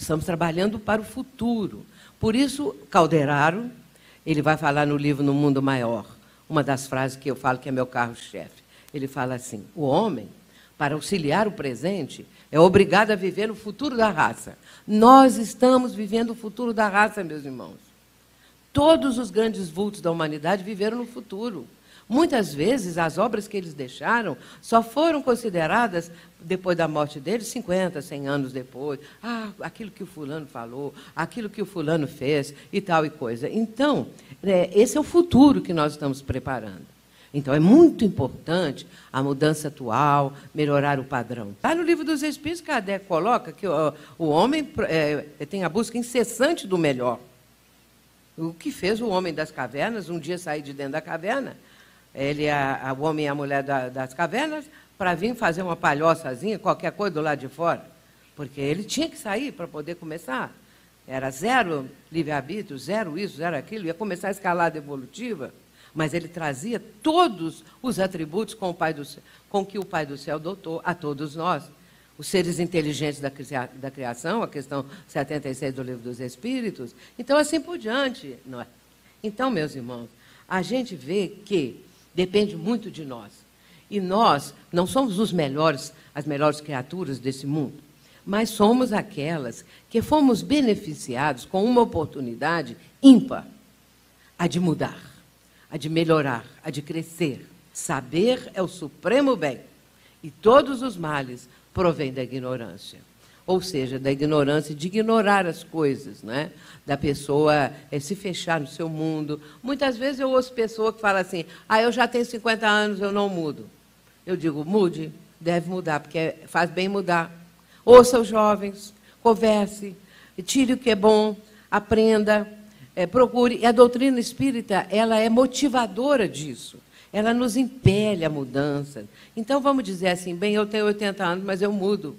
estamos trabalhando para o futuro. Por isso, Calderaro, ele vai falar no livro No Mundo Maior, uma das frases que eu falo que é meu carro-chefe. Ele fala assim: o homem, para auxiliar o presente, é obrigado a viver no futuro da raça. Nós estamos vivendo o futuro da raça, meus irmãos. Todos os grandes vultos da humanidade viveram no futuro. Muitas vezes, as obras que eles deixaram só foram consideradas, depois da morte deles, 50, 100 anos depois. Ah, aquilo que o fulano falou, aquilo que o fulano fez, e tal e coisa. Então, esse é o futuro que nós estamos preparando. Então, é muito importante a mudança atual, melhorar o padrão. Está no Livro dos Espíritos, Kardec coloca que o homem tem a busca incessante do melhor. O que fez o homem das cavernas, um dia sair de dentro da caverna, o homem e a mulher das cavernas, para vir fazer uma palhoçazinha, qualquer coisa do lado de fora. Porque ele tinha que sair para poder começar. Era zero livre-arbítrio, zero isso, zero aquilo, ia começar a escalada evolutiva, mas ele trazia todos os atributos com que o Pai do Céu dotou a todos nós. Os seres inteligentes da criação, a questão 76 do Livro dos Espíritos. Então, assim por diante. Não é? Então, meus irmãos, a gente vê que depende muito de nós. E nós não somos as melhores criaturas desse mundo, mas somos aquelas que fomos beneficiados com uma oportunidade ímpar, a de mudar, a de melhorar, a de crescer. Saber é o supremo bem, e todos os males provém da ignorância. Ou seja, da ignorância de ignorar as coisas, né? Da pessoa se fechar no seu mundo. Muitas vezes eu ouço pessoa que fala assim: eu já tenho 50 anos, eu não mudo. Eu digo: mude, deve mudar, porque faz bem mudar. Ouça os jovens, converse, tire o que é bom, aprenda, procure. E a doutrina espírita, ela é motivadora disso. Ela nos impele à mudança. Então, vamos dizer assim: bem, eu tenho 80 anos, mas eu mudo.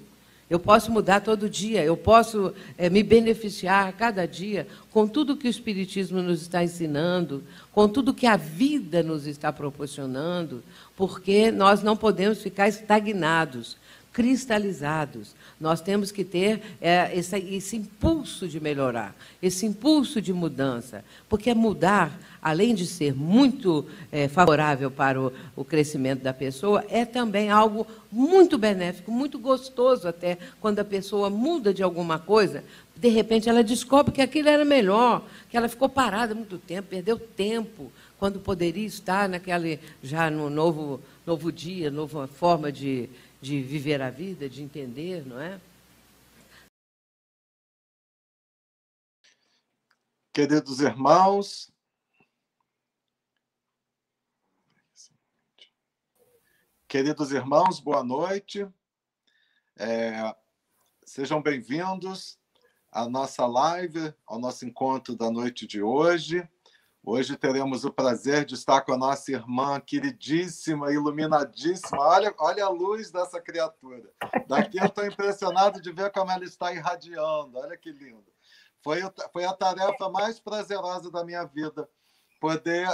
Eu posso mudar todo dia, eu posso me beneficiar a cada dia com tudo que o Espiritismo nos está ensinando, com tudo que a vida nos está proporcionando, porque nós não podemos ficar estagnados, cristalizados. Nós temos que ter esse impulso de melhorar, esse impulso de mudança, porque mudar, além de ser muito favorável para o crescimento da pessoa, é também algo muito benéfico, muito gostoso até, quando a pessoa muda de alguma coisa, de repente ela descobre que aquilo era melhor, que ela ficou parada muito tempo, perdeu tempo, quando poderia estar já no novo dia, nova forma de viver a vida, de entender, não é? Queridos irmãos, boa noite. Sejam bem-vindos à nossa live, ao nosso encontro da noite de hoje. Hoje teremos o prazer de estar com a nossa irmã queridíssima, iluminadíssima. Olha a luz dessa criatura. Daqui eu estou impressionado de ver como ela está irradiando. Olha que lindo. Foi a tarefa mais prazerosa da minha vida, poder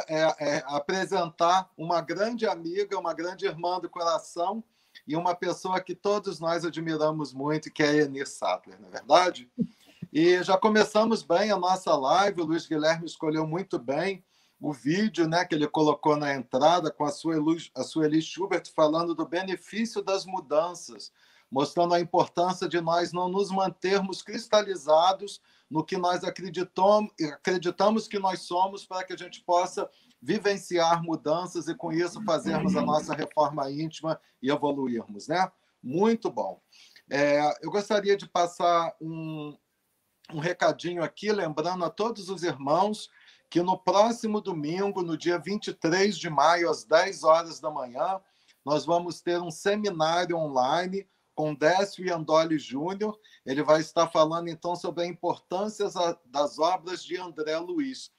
apresentar uma grande amiga, uma grande irmã do coração e uma pessoa que todos nós admiramos muito, que é a Eni Sattler, não é verdade? E já começamos bem a nossa live. O Luiz Guilherme escolheu muito bem o vídeo, né, que ele colocou na entrada com a Sueli Schubert falando do benefício das mudanças, mostrando a importância de nós não nos mantermos cristalizados no que nós acreditamos que nós somos, para que a gente possa vivenciar mudanças e, com isso, fazermos a nossa reforma íntima e evoluirmos, né? Muito bom. Eu gostaria de passar um recadinho aqui, lembrando a todos os irmãos que no próximo domingo, no dia 23 de maio, às 10 horas da manhã, nós vamos ter um seminário online com Décio Iandoli Júnior. Ele vai estar falando, então, sobre a importância das obras de André Luiz.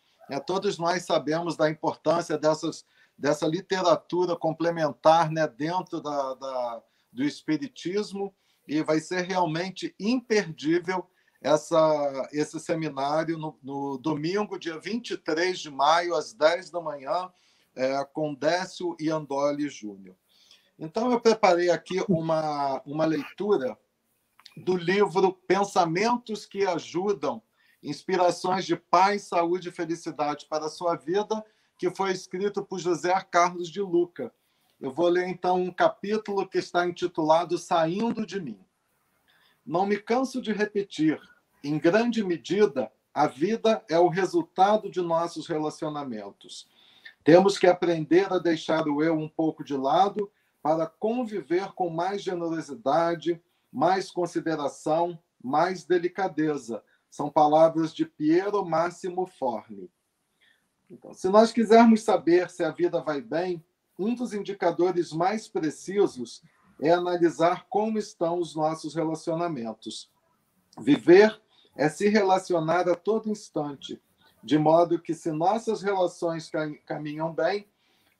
Todos nós sabemos da importância dessa literatura complementar, né, dentro do Espiritismo, e vai ser realmente imperdível esse seminário no domingo, dia 23 de maio, às 10 da manhã, com Décio Iandoli Júnior. Então, eu preparei aqui uma leitura do livro Pensamentos que Ajudam, Inspirações de Paz, Saúde e Felicidade para a Sua Vida, que foi escrito por José Carlos de Luca. Eu vou ler, então, um capítulo que está intitulado Saindo de Mim. Não me canso de repetir, em grande medida, a vida é o resultado de nossos relacionamentos. Temos que aprender a deixar o eu um pouco de lado para conviver com mais generosidade, mais consideração, mais delicadeza. São palavras de Piero Máximo Forni. Então, se nós quisermos saber se a vida vai bem, um dos indicadores mais precisos é analisar como estão os nossos relacionamentos. Viver é se relacionar a todo instante, de modo que, se nossas relações caminham bem,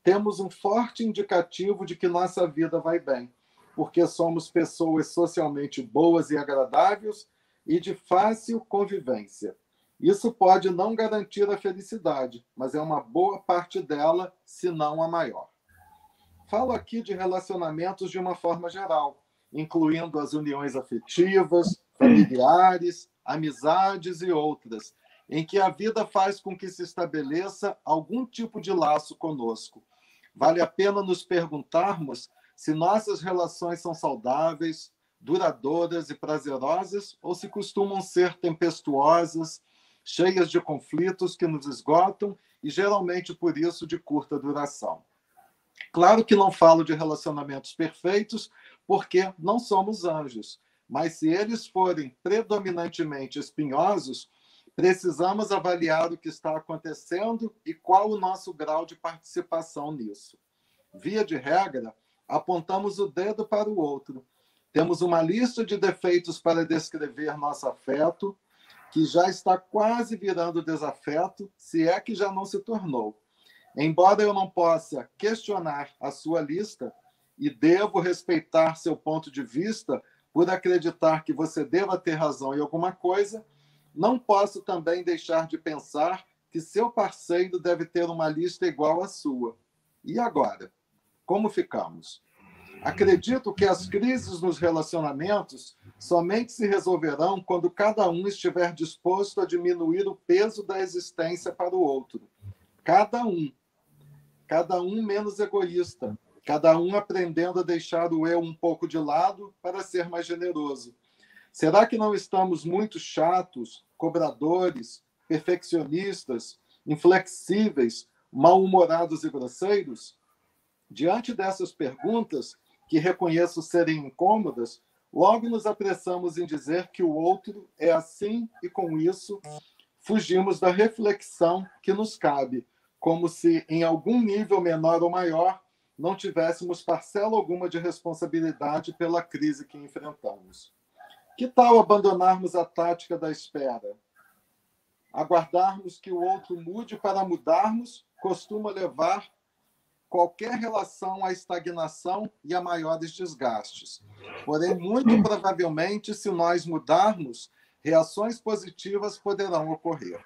temos um forte indicativo de que nossa vida vai bem, porque somos pessoas socialmente boas e agradáveis e de fácil convivência. Isso pode não garantir a felicidade, mas é uma boa parte dela, se não a maior. Falo aqui de relacionamentos de uma forma geral, incluindo as uniões afetivas, familiares, amizades e outras, em que a vida faz com que se estabeleça algum tipo de laço conosco. Vale a pena nos perguntarmos se nossas relações são saudáveis, duradouras e prazerosas, ou se costumam ser tempestuosas, cheias de conflitos que nos esgotam e, geralmente, por isso, de curta duração. Claro que não falo de relacionamentos perfeitos, porque não somos anjos, mas se eles forem predominantemente espinhosos, precisamos avaliar o que está acontecendo e qual o nosso grau de participação nisso. Via de regra, apontamos o dedo para o outro. Temos uma lista de defeitos para descrever nosso afeto, que já está quase virando desafeto, se é que já não se tornou. Embora eu não possa questionar a sua lista e devo respeitar seu ponto de vista por acreditar que você deva ter razão em alguma coisa, não posso também deixar de pensar que seu parceiro deve ter uma lista igual à sua. E agora? Como ficamos? Acredito que as crises nos relacionamentos somente se resolverão quando cada um estiver disposto a diminuir o peso da existência para o outro. Cada um menos egoísta, cada um aprendendo a deixar o eu um pouco de lado para ser mais generoso. Será que não estamos muito chatos, cobradores, perfeccionistas, inflexíveis, mal-humorados e grosseiros? Diante dessas perguntas, que reconheço serem incômodas, logo nos apressamos em dizer que o outro é assim e, com isso, fugimos da reflexão que nos cabe, como se, em algum nível menor ou maior, não tivéssemos parcela alguma de responsabilidade pela crise que enfrentamos. Que tal abandonarmos a tática da espera? Aguardarmos que o outro mude para mudarmos costuma levar qualquer relação à estagnação e a maiores desgastes. Porém, muito provavelmente, se nós mudarmos, reações positivas poderão ocorrer.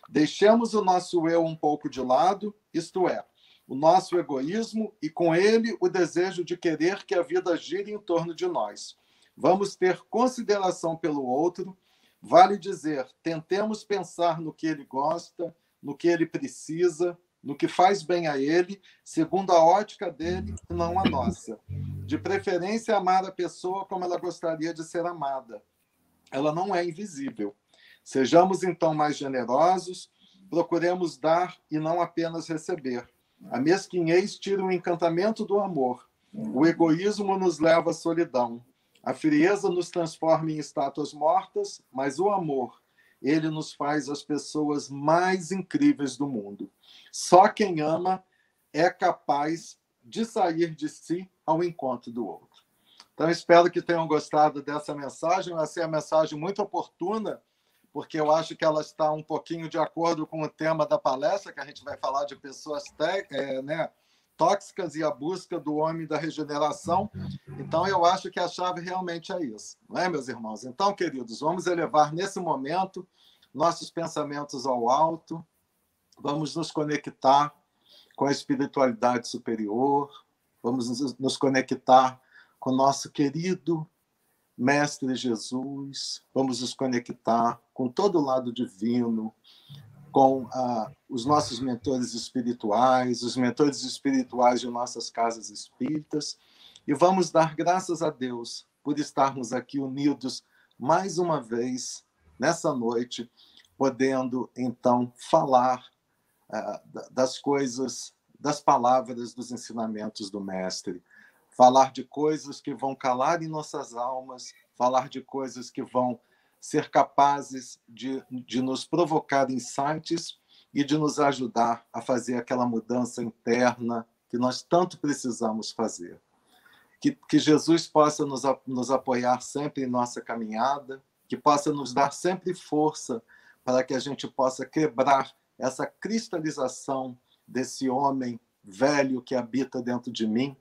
Deixemos o nosso eu um pouco de lado, isto é, o nosso egoísmo e, com ele, o desejo de querer que a vida gire em torno de nós. Vamos ter consideração pelo outro, vale dizer, tentemos pensar no que ele gosta, no que ele precisa, no que faz bem a ele, segundo a ótica dele e não a nossa. De preferência, amar a pessoa como ela gostaria de ser amada. Ela não é invisível. Sejamos, então, mais generosos, procuremos dar e não apenas receber. A mesquinhez tira o encantamento do amor. O egoísmo nos leva à solidão. A frieza nos transforma em estátuas mortas, mas o amor, ele nos faz as pessoas mais incríveis do mundo. Só quem ama é capaz de sair de si ao encontro do outro. Então, espero que tenham gostado dessa mensagem. Vai ser uma mensagem muito oportuna, porque eu acho que ela está um pouquinho de acordo com o tema da palestra, que a gente vai falar de pessoas tóxicas e a busca do homem da regeneração. Então, eu acho que a chave realmente é isso, não é, meus irmãos? Então, queridos, vamos elevar nesse momento nossos pensamentos ao alto, vamos nos conectar com a espiritualidade superior, vamos nos conectar com o nosso querido Mestre Jesus, vamos nos conectar com todo o lado divino, com os nossos mentores espirituais, os mentores espirituais de nossas casas espíritas, e vamos dar graças a Deus por estarmos aqui unidos mais uma vez nessa noite, podendo então falar das coisas, das palavras, dos ensinamentos do Mestre, falar de coisas que vão calar em nossas almas, falar de coisas que vão ser capazes de nos provocar insights e de nos ajudar a fazer aquela mudança interna que nós tanto precisamos fazer. Que Jesus possa nos apoiar sempre em nossa caminhada, que possa nos dar sempre força para que a gente possa quebrar essa cristalização desse homem velho que habita dentro de mim,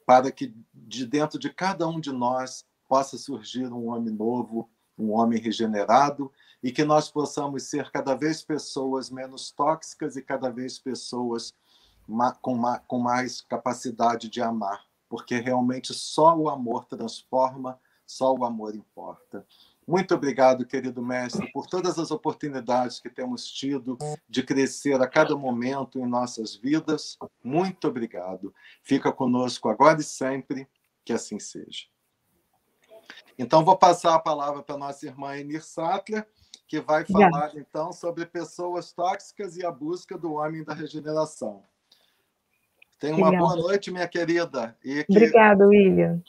para que de dentro de cada um de nós possa surgir um homem novo, um homem regenerado, e que nós possamos ser cada vez pessoas menos tóxicas e cada vez pessoas com mais capacidade de amar, porque realmente só o amor transforma, só o amor importa. Muito obrigado, querido mestre, por todas as oportunidades que temos tido de crescer a cada momento em nossas vidas. Muito obrigado. Fica conosco agora e sempre, que assim seja. Então, vou passar a palavra para a nossa irmã Enir Sattler, que vai falar, então, sobre pessoas tóxicas e a busca do homem da regeneração. Tenha uma boa noite, minha querida. Obrigada, William.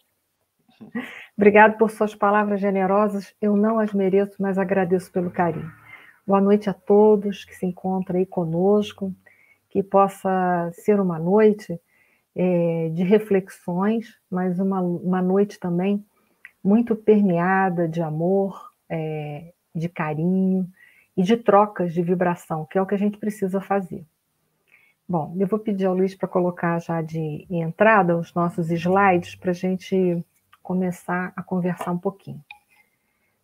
Obrigado por suas palavras generosas. Eu não as mereço, mas agradeço pelo carinho. Boa noite a todos que se encontram aí conosco, que possa ser uma noite de reflexões, mas uma noite também muito permeada de amor, de carinho e de trocas de vibração, que é o que a gente precisa fazer. Bom, eu vou pedir ao Luiz para colocar já de entrada os nossos slides para a gente começar a conversar um pouquinho.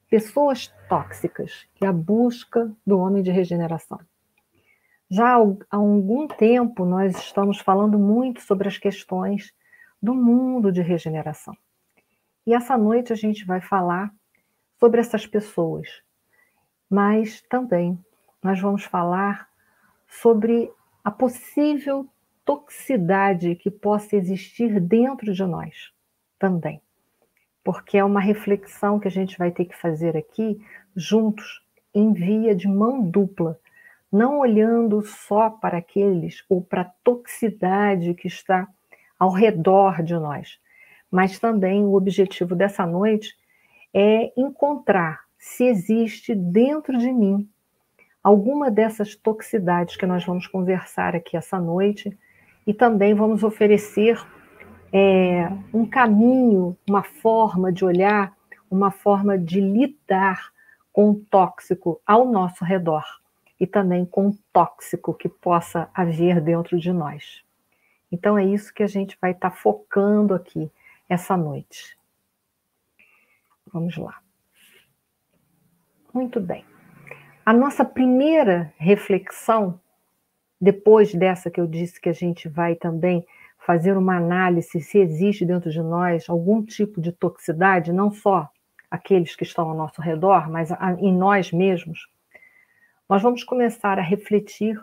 Pessoas tóxicas e a busca do homem de regeneração. Já há algum tempo nós estamos falando muito sobre as questões do mundo de regeneração. E essa noite a gente vai falar sobre essas pessoas, mas também nós vamos falar sobre a possível toxicidade que possa existir dentro de nós também. Porque é uma reflexão que a gente vai ter que fazer aqui juntos, em via de mão dupla, não olhando só para aqueles ou para a toxicidade que está ao redor de nós, mas também o objetivo dessa noite é encontrar se existe dentro de mim alguma dessas toxicidades que nós vamos conversar aqui essa noite, e também vamos oferecer um caminho, uma forma de olhar, uma forma de lidar com o tóxico ao nosso redor e também com o tóxico que possa haver dentro de nós. Então é isso que a gente vai estar focando aqui essa noite. Vamos lá. Muito bem. A nossa primeira reflexão, depois dessa que eu disse que a gente vai também fazer uma análise se existe dentro de nós algum tipo de toxicidade, não só aqueles que estão ao nosso redor, mas em nós mesmos, nós vamos começar a refletir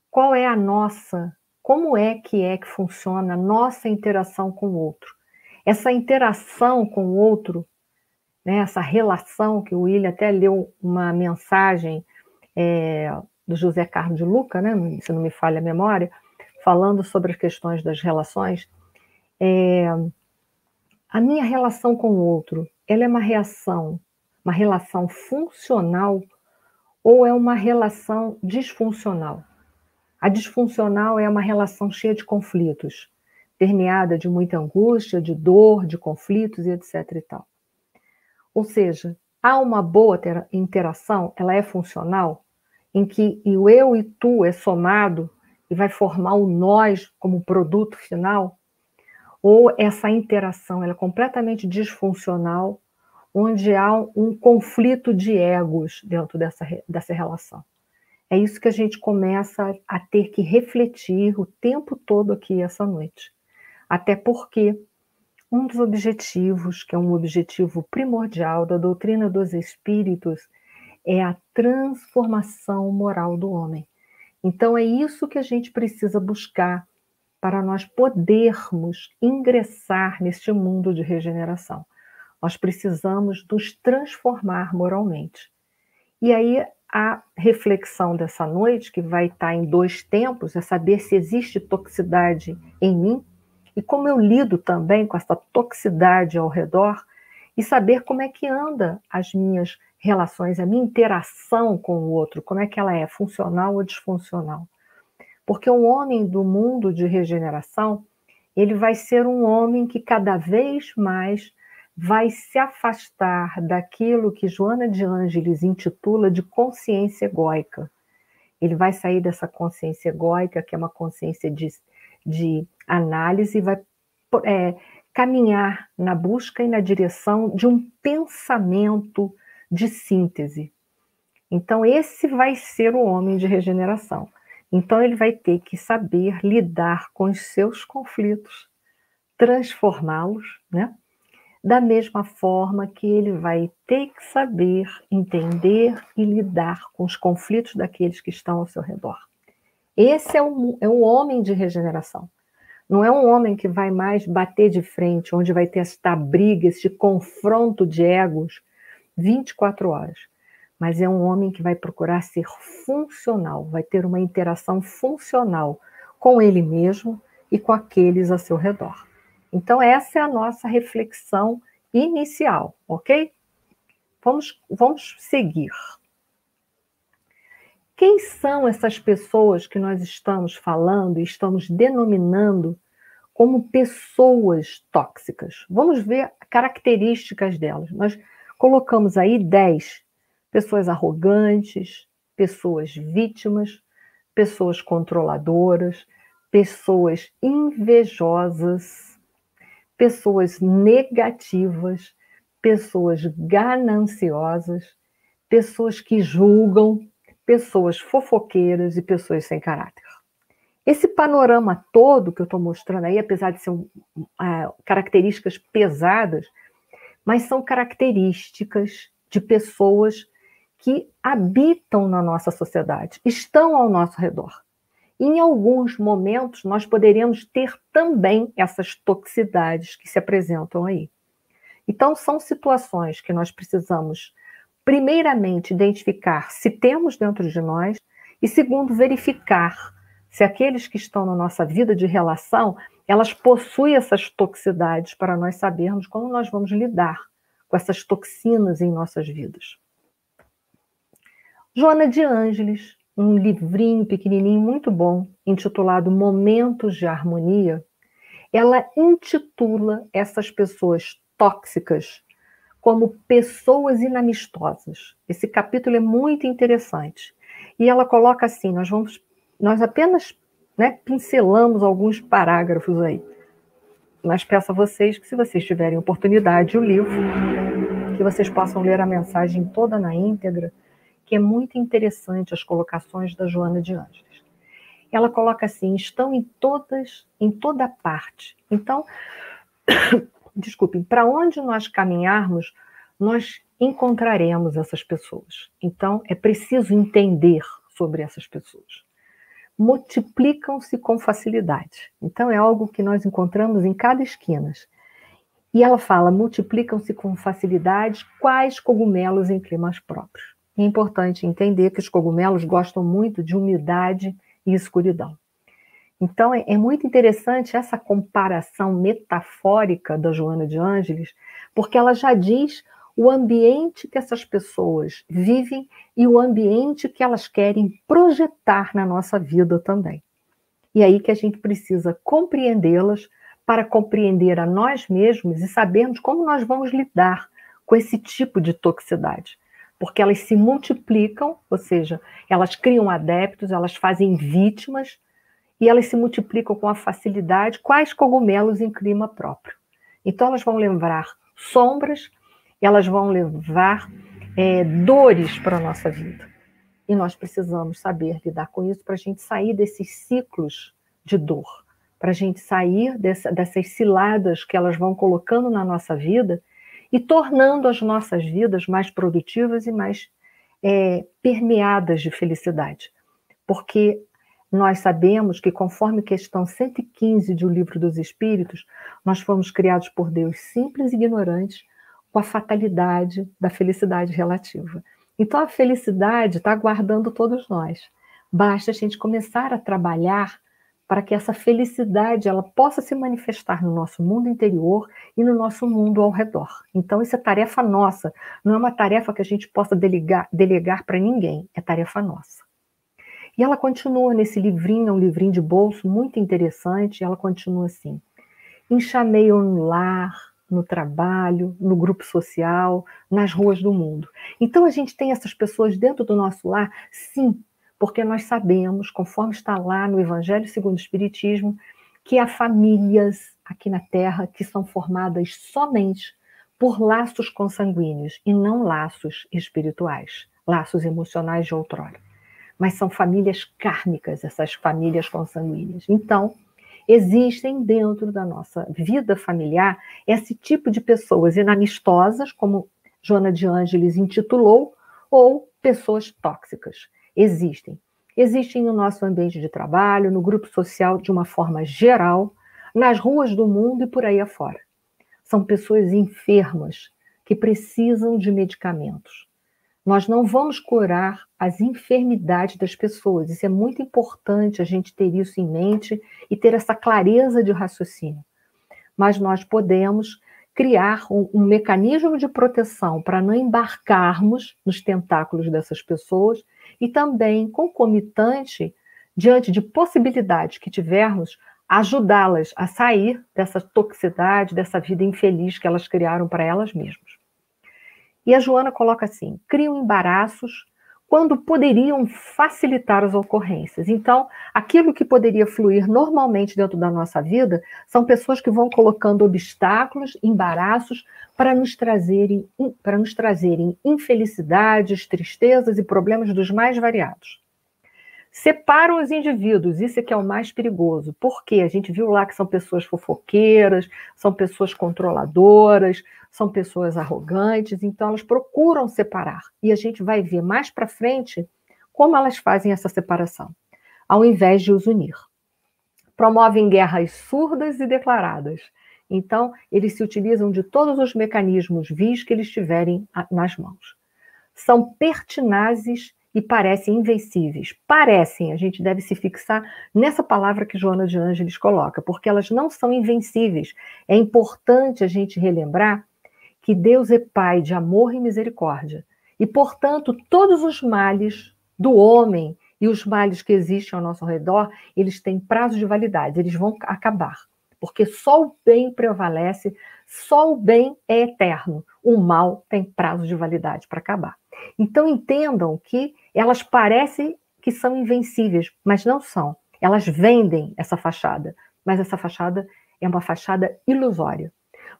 qual é a nossa, como é que funciona a nossa interação com o outro. Essa interação com o outro, né, essa relação, que o William até leu uma mensagem do José Carlos de Luca, né, se não me falha a memória, falando sobre as questões das relações. A minha relação com o outro, ela é uma relação funcional ou é uma relação disfuncional? A disfuncional é uma relação cheia de conflitos, permeada de muita angústia, de dor, de conflitos e etc. e tal. Ou seja, há uma boa interação, ela é funcional, em que o eu e tu é somado e vai formar o nós como produto final, ou essa interação ela é completamente disfuncional, onde há um conflito de egos dentro dessa relação. É isso que a gente começa a ter que refletir o tempo todo aqui essa noite. Até porque um dos objetivos, que é um objetivo primordial da doutrina dos espíritos, é a transformação moral do homem. Então, é isso que a gente precisa buscar para nós podermos ingressar neste mundo de regeneração. Nós precisamos nos transformar moralmente. E aí, a reflexão dessa noite, que vai estar em 2 tempos, é saber se existe toxicidade em mim, e como eu lido também com essa toxicidade ao redor, e saber como é que anda as minhas relações, a minha interação com o outro, como é que ela é, funcional ou disfuncional. Porque o homem do mundo de regeneração, ele vai ser um homem que cada vez mais vai se afastar daquilo que Joana de Ângeles intitula de consciência egóica. Ele vai sair dessa consciência egóica, que é uma consciência de análise, e vai caminhar na busca e na direção de um pensamento de síntese. Então, esse vai ser o homem de regeneração. Então, ele vai ter que saber lidar com os seus conflitos, transformá-los, né? Da mesma forma que ele vai ter que saber entender e lidar com os conflitos daqueles que estão ao seu redor. Esse é um homem de regeneração. Não é um homem que vai mais bater de frente, onde vai ter esta briga, este confronto de egos 24 horas. Mas é um homem que vai procurar ser funcional, vai ter uma interação funcional com ele mesmo e com aqueles a seu redor. Então, essa é a nossa reflexão inicial, ok? Vamos seguir. Quem são essas pessoas que nós estamos falando e estamos denominando como pessoas tóxicas? Vamos ver características delas. Nós colocamos aí 10. Pessoas arrogantes, pessoas vítimas, pessoas controladoras, pessoas invejosas, pessoas negativas, pessoas gananciosas, pessoas que julgam, pessoas fofoqueiras e pessoas sem caráter. Esse panorama todo que eu estou mostrando aí, apesar de ser características pesadas, mas são características de pessoas que habitam na nossa sociedade, estão ao nosso redor. E em alguns momentos, nós poderíamos ter também essas toxicidades que se apresentam aí. Então, são situações que nós precisamos, primeiramente, identificar se temos dentro de nós, e segundo, verificar se aqueles que estão na nossa vida de relação, elas possuem essas toxicidades para nós sabermos como nós vamos lidar com essas toxinas em nossas vidas. Joana de Ângeles, um livrinho pequenininho muito bom, intitulado Momentos de Harmonia, ela intitula essas pessoas tóxicas como pessoas inamistosas. Esse capítulo é muito interessante. E ela coloca assim, nós apenas pincelamos alguns parágrafos aí. Mas peço a vocês que, se vocês tiverem oportunidade, o livro, que vocês possam ler a mensagem toda na íntegra, que é muito interessante as colocações da Joana de Ângeles. Ela coloca assim, estão em toda parte. Então, desculpem, para onde nós caminharmos, nós encontraremos essas pessoas. Então, é preciso entender sobre essas pessoas. Multiplicam-se com facilidade. Então, é algo que nós encontramos em cada esquina. E ela fala, multiplicam-se com facilidade quais cogumelos em climas próprios. É importante entender que os cogumelos gostam muito de umidade e escuridão. Então, é muito interessante essa comparação metafórica da Joana de Ângeles, porque ela já diz o ambiente que essas pessoas vivem e o ambiente que elas querem projetar na nossa vida também. E aí que a gente precisa compreendê-las para compreender a nós mesmos e sabermos como nós vamos lidar com esse tipo de toxicidade. Porque elas se multiplicam, ou seja, elas criam adeptos, elas fazem vítimas, e elas se multiplicam com a facilidade, quais cogumelos em clima próprio. Então, elas vão levar sombras, elas vão levar dores para a nossa vida. E nós precisamos saber lidar com isso para a gente sair desses ciclos de dor, para a gente sair dessas ciladas que elas vão colocando na nossa vida e tornando as nossas vidas mais produtivas e mais permeadas de felicidade. Porque nós sabemos que, conforme questão 115 do Livro dos Espíritos, nós fomos criados por Deus simples e ignorantes, com a fatalidade da felicidade relativa. Então, a felicidade está aguardando todos nós. Basta a gente começar a trabalhar para que essa felicidade ela possa se manifestar no nosso mundo interior e no nosso mundo ao redor. Então, isso é tarefa nossa, não é uma tarefa que a gente possa delegar para ninguém, é tarefa nossa. E ela continua nesse livrinho, é um livrinho de bolso muito interessante, ela continua assim: enxameiam no lar, no trabalho, no grupo social, nas ruas do mundo. Então a gente tem essas pessoas dentro do nosso lar, sim, porque nós sabemos, conforme está lá no Evangelho segundo o Espiritismo, que há famílias aqui na Terra que são formadas somente por laços consanguíneos e não laços espirituais, laços emocionais de outrora. Mas são famílias kármicas, essas famílias consanguíneas. Então, existem dentro da nossa vida familiar esse tipo de pessoas inamistosas, como Joana de Ângeles intitulou, ou pessoas tóxicas. Existem. Existem no nosso ambiente de trabalho, no grupo social de uma forma geral, nas ruas do mundo e por aí afora. São pessoas enfermas que precisam de medicamentos. Nós não vamos curar as enfermidades das pessoas. Isso é muito importante a gente ter isso em mente e ter essa clareza de raciocínio. Mas nós podemos criar um mecanismo de proteção para não embarcarmos nos tentáculos dessas pessoas e também, concomitante, diante de possibilidades que tivermos, ajudá-las a sair dessa toxicidade, dessa vida infeliz que elas criaram para elas mesmas. E a Joana coloca assim: criam embaraços quando poderiam facilitar as ocorrências. Então, aquilo que poderia fluir normalmente dentro da nossa vida são pessoas que vão colocando obstáculos, embaraços, para nos trazerem infelicidades, tristezas e problemas dos mais variados. Separam os indivíduos, isso é que é o mais perigoso, porque a gente viu lá que são pessoas fofoqueiras, são pessoas controladoras, são pessoas arrogantes, então elas procuram separar. E a gente vai ver mais para frente como elas fazem essa separação, ao invés de os unir. Promovem guerras surdas e declaradas. Então, eles se utilizam de todos os mecanismos vis que eles tiverem nas mãos. São pertinazes e parecem invencíveis. Parecem, a gente deve se fixar nessa palavra que Joana de Ângeles coloca, porque elas não são invencíveis. É importante a gente relembrar que Deus é Pai de amor e misericórdia. E, portanto, todos os males do homem e os males que existem ao nosso redor, eles têm prazo de validade, eles vão acabar. Porque só o bem prevalece, só o bem é eterno. O mal tem prazo de validade para acabar. Então entendam que elas parecem que são invencíveis, mas não são. Elas vendem essa fachada, mas essa fachada é uma fachada ilusória.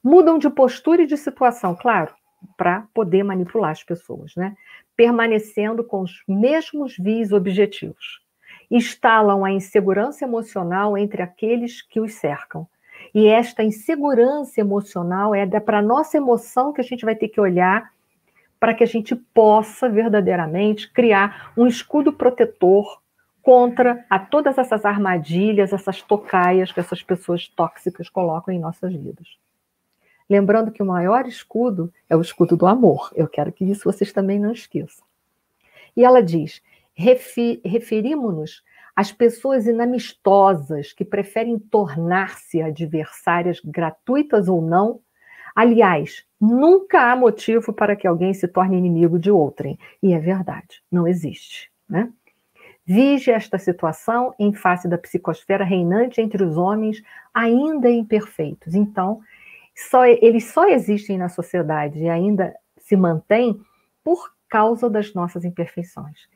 Mudam de postura e de situação, claro, para poder manipular as pessoas, né? Permanecendo com os mesmos vis objetivos. Instalam a insegurança emocional entre aqueles que os cercam. E esta insegurança emocional é para a nossa emoção que a gente vai ter que olhar para que a gente possa verdadeiramente criar um escudo protetor contra todas essas armadilhas, essas tocaias que essas pessoas tóxicas colocam em nossas vidas. Lembrando que o maior escudo é o escudo do amor. Eu quero que isso vocês também não esqueçam. E ela diz: referimos-nos às pessoas inamistosas que preferem tornar-se adversárias gratuitas ou não. Aliás, nunca há motivo para que alguém se torne inimigo de outrem. E é verdade, não existe, né? Vige esta situação em face da psicosfera reinante entre os homens ainda imperfeitos. Então, eles só existem na sociedade e ainda se mantêm por causa das nossas imperfeições.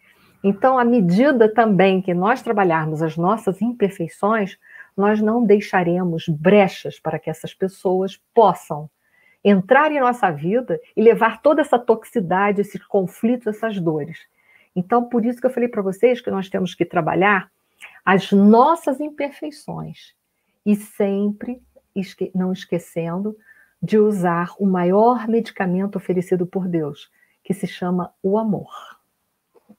Então, à medida também que nós trabalharmos as nossas imperfeições, nós não deixaremos brechas para que essas pessoas possam entrar em nossa vida e levar toda essa toxicidade, esses conflitos, essas dores. Então, por isso que eu falei para vocês que nós temos que trabalhar as nossas imperfeições e sempre não esquecendo de usar o maior medicamento oferecido por Deus, que se chama o amor.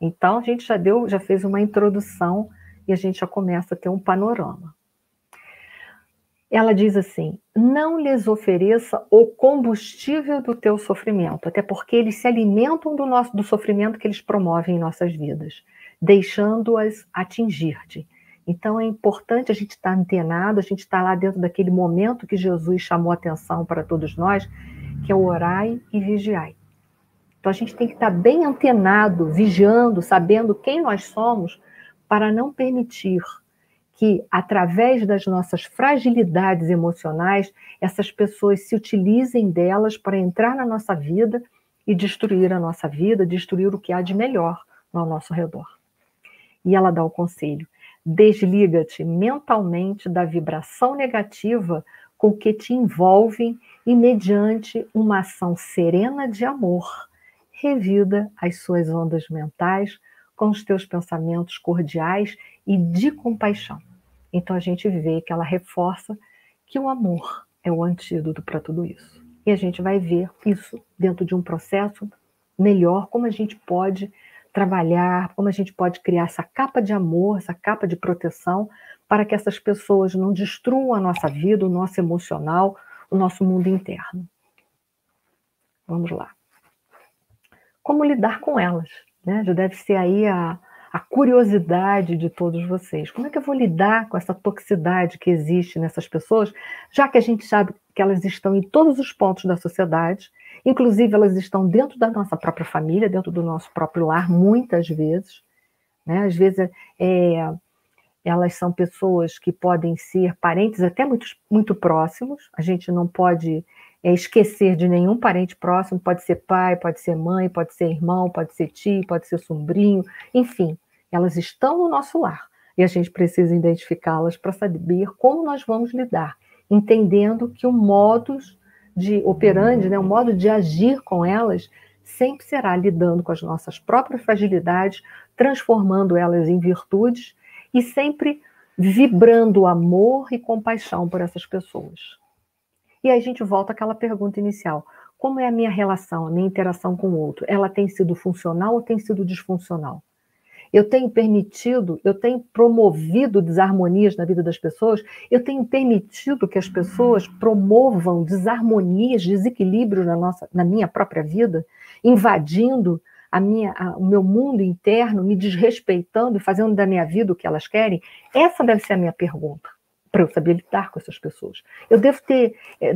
Então, a gente já fez uma introdução e a gente já começa a ter um panorama. Ela diz assim: não lhes ofereça o combustível do teu sofrimento, até porque eles se alimentam do sofrimento que eles promovem em nossas vidas, deixando-as atingir-te. Então é importante a gente estar antenado, a gente estar lá dentro daquele momento que Jesus chamou a atenção para todos nós, que é o orai e vigiai. Então a gente tem que estar bem antenado, vigiando, sabendo quem nós somos, para não permitir que, através das nossas fragilidades emocionais, essas pessoas se utilizem delas para entrar na nossa vida e destruir a nossa vida, destruir o que há de melhor ao nosso redor. E ela dá o conselho: desliga-te mentalmente da vibração negativa com que te envolvem e, mediante uma ação serena de amor, revida as suas ondas mentais com os teus pensamentos cordiais e de compaixão. Então a gente vê que ela reforça que o amor é o antídoto para tudo isso. E a gente vai ver isso dentro de um processo melhor, como a gente pode trabalhar, como a gente pode criar essa capa de amor, essa capa de proteção, para que essas pessoas não destruam a nossa vida, o nosso emocional, o nosso mundo interno. Vamos lá. Como lidar com elas, né? Já deve ser aí a curiosidade de todos vocês. Como é que eu vou lidar com essa toxicidade que existe nessas pessoas, já que a gente sabe que elas estão em todos os pontos da sociedade, inclusive elas estão dentro da nossa própria família, dentro do nosso próprio lar, muitas vezes, né? Às vezes elas são pessoas que podem ser parentes até muito próximos, a gente não pode esquecer de nenhum parente próximo, pode ser pai, pode ser mãe, pode ser irmão, pode ser tio, pode ser sobrinho, enfim, elas estão no nosso lar e a gente precisa identificá-las para saber como nós vamos lidar, entendendo que o modus de operandi, né, o modo de agir com elas sempre será lidando com as nossas próprias fragilidades, transformando elas em virtudes e sempre vibrando amor e compaixão por essas pessoas. E aí a gente volta àquela pergunta inicial: como é a minha relação, a minha interação com o outro? Ela tem sido funcional ou tem sido disfuncional? Eu tenho permitido, eu tenho promovido desarmonias na vida das pessoas? Eu tenho permitido que as pessoas promovam desarmonias, desequilíbrios na minha própria vida, invadindo o meu mundo interno, me desrespeitando e fazendo da minha vida o que elas querem? Essa deve ser a minha pergunta, para eu saber lidar com essas pessoas. Eu devo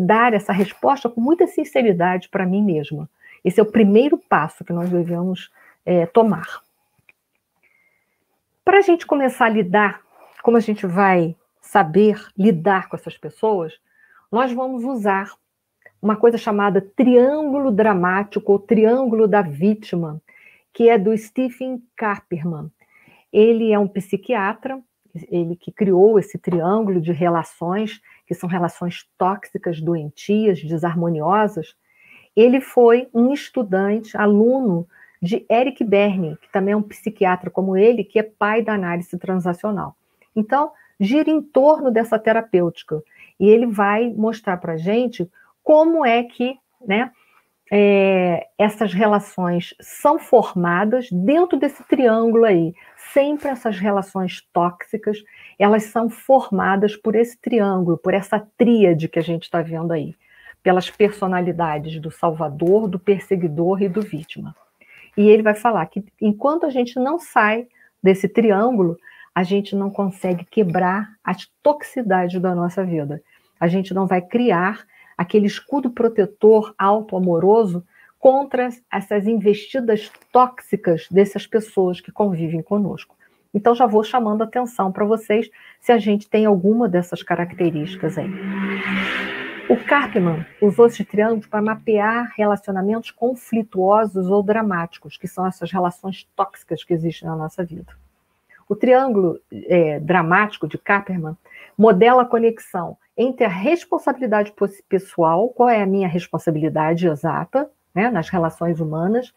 dar essa resposta com muita sinceridade para mim mesma. Esse é o primeiro passo que nós devemos tomar. Para a gente começar a lidar, como a gente vai saber lidar com essas pessoas, nós vamos usar uma coisa chamada triângulo dramático ou triângulo da vítima, que é do Stephen Karpman. Ele é um psiquiatra, ele que criou esse triângulo de relações, que são relações tóxicas, doentias, desarmoniosas. Ele foi um estudante, aluno de Eric Berne, que também é um psiquiatra como ele, que é pai da análise transacional. Então, gira em torno dessa terapêutica. E ele vai mostrar para a gente como é que, né, essas relações são formadas dentro desse triângulo aí. Sempre essas relações tóxicas, elas são formadas por esse triângulo, por essa tríade que a gente está vendo aí, pelas personalidades do salvador, do perseguidor e do vítima. E ele vai falar que enquanto a gente não sai desse triângulo, a gente não consegue quebrar as toxicidades da nossa vida. A gente não vai criar aquele escudo protetor auto-amoroso contra essas investidas tóxicas dessas pessoas que convivem conosco. Então já vou chamando a atenção para vocês se a gente tem alguma dessas características aí. O Karpman usou esse triângulo para mapear relacionamentos conflituosos ou dramáticos, que são essas relações tóxicas que existem na nossa vida. O triângulo dramático de Karpman modela a conexão entre a responsabilidade pessoal, qual é a minha responsabilidade exata, né, nas relações humanas,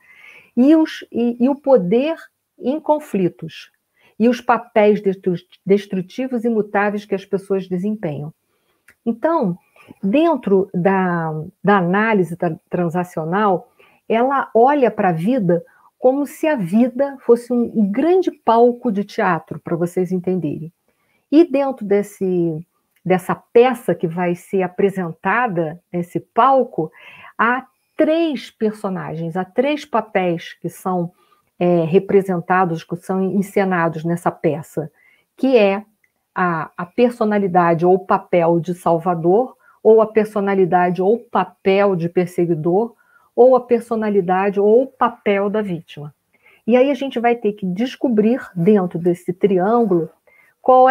e o poder em conflitos, e os papéis destrutivos e mutáveis que as pessoas desempenham. Então, dentro da análise transacional, ela olha para a vida como se a vida fosse um grande palco de teatro, para vocês entenderem. E dentro dessa peça que vai ser apresentada, nesse palco, há 3 personagens, há 3 papéis que são representados, que são encenados nessa peça, que é a personalidade ou o papel de salvador, ou a personalidade ou o papel de perseguidor, ou a personalidade ou o papel da vítima. E aí a gente vai ter que descobrir, dentro desse triângulo, qual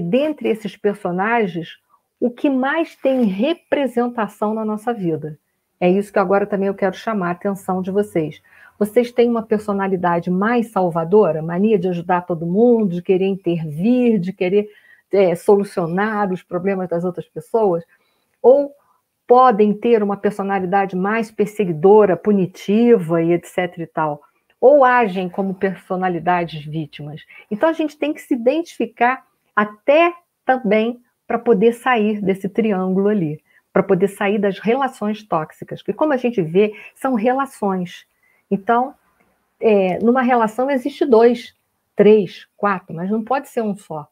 dentre esses personagens, o que mais tem representação na nossa vida. É isso que agora também eu quero chamar a atenção de vocês. Vocês têm uma personalidade mais salvadora, mania de ajudar todo mundo, de querer intervir, de querer solucionar os problemas das outras pessoas? Ou podem ter uma personalidade mais perseguidora, punitiva e etc. e tal? Ou agem como personalidades vítimas? Então a gente tem que se identificar até também para poder sair desse triângulo ali, para poder sair das relações tóxicas, que como a gente vê, são relações. Então, numa relação existe 2, 3, 4, mas não pode ser um só.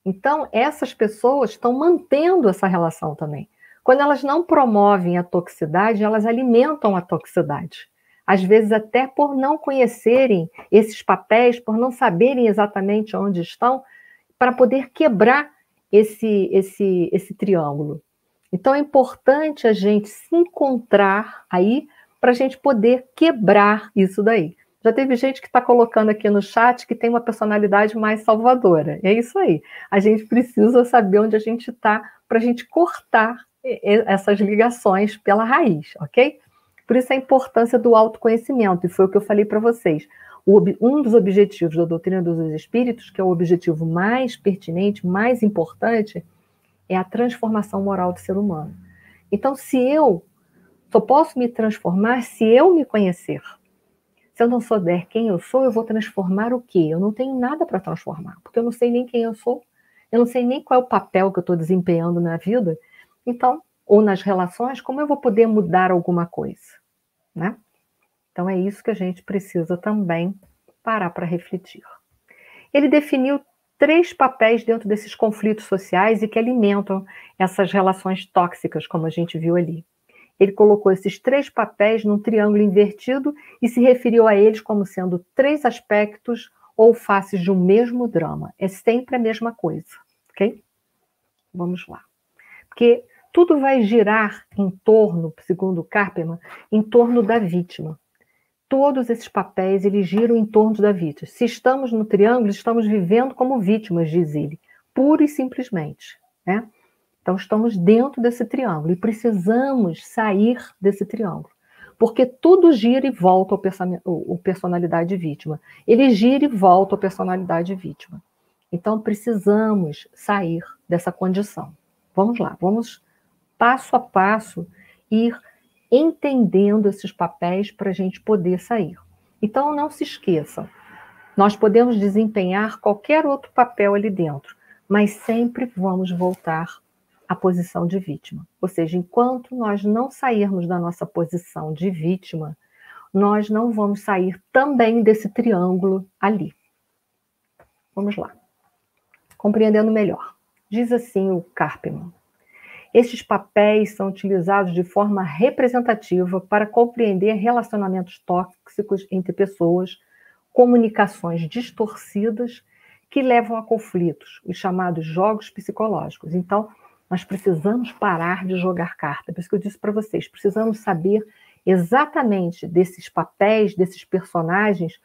Então, essas pessoas estão mantendo essa relação também. Quando elas não promovem a toxicidade, elas alimentam a toxicidade. Às vezes até por não conhecerem esses papéis, por não saberem exatamente onde estão, para poder quebrar esse triângulo. Então é importante a gente se encontrar aí para a gente poder quebrar isso daí. Já teve gente que está colocando aqui no chat que tem uma personalidade mais salvadora. É isso aí. A gente precisa saber onde a gente está para a gente cortar essas ligações pela raiz, ok? Por isso a importância do autoconhecimento, e foi o que eu falei para vocês. Um dos objetivos da doutrina dos espíritos, que é o objetivo mais pertinente, mais importante, é a transformação moral do ser humano. Então, se eu só posso me transformar se eu me conhecer. Se eu não souber quem eu sou, eu vou transformar o quê? Eu não tenho nada para transformar, porque eu não sei nem quem eu sou, eu não sei nem qual é o papel que eu estou desempenhando na vida, então, ou nas relações, como eu vou poder mudar alguma coisa, né? Então é isso que a gente precisa também parar para refletir. Ele definiu 3 papéis dentro desses conflitos sociais e que alimentam essas relações tóxicas, como a gente viu ali. Ele colocou esses 3 papéis num triângulo invertido e se referiu a eles como sendo 3 aspectos ou faces de um mesmo drama. É sempre a mesma coisa, ok? Vamos lá. Porque tudo vai girar em torno, segundo Karpman, em torno da vítima. Todos esses papéis, eles giram em torno da vítima. Se estamos no triângulo, estamos vivendo como vítimas, diz ele, pura e simplesmente, né? Então, estamos dentro desse triângulo e precisamos sair desse triângulo, porque tudo gira e volta ao personalidade vítima. Ele gira e volta ao personalidade vítima. Então, precisamos sair dessa condição. Vamos lá, vamos passo a passo ir entendendo esses papéis para a gente poder sair. Então, não se esqueçam, nós podemos desempenhar qualquer outro papel ali dentro, mas sempre vamos voltar à posição de vítima. Ou seja, enquanto nós não sairmos da nossa posição de vítima, nós não vamos sair também desse triângulo ali. Vamos lá. Compreendendo melhor. Diz assim o Karpman. Estes papéis são utilizados de forma representativa para compreender relacionamentos tóxicos entre pessoas, comunicações distorcidas que levam a conflitos, os chamados jogos psicológicos. Então, nós precisamos parar de jogar carta. Por isso que eu disse para vocês, precisamos saber exatamente desses papéis, desses personagens,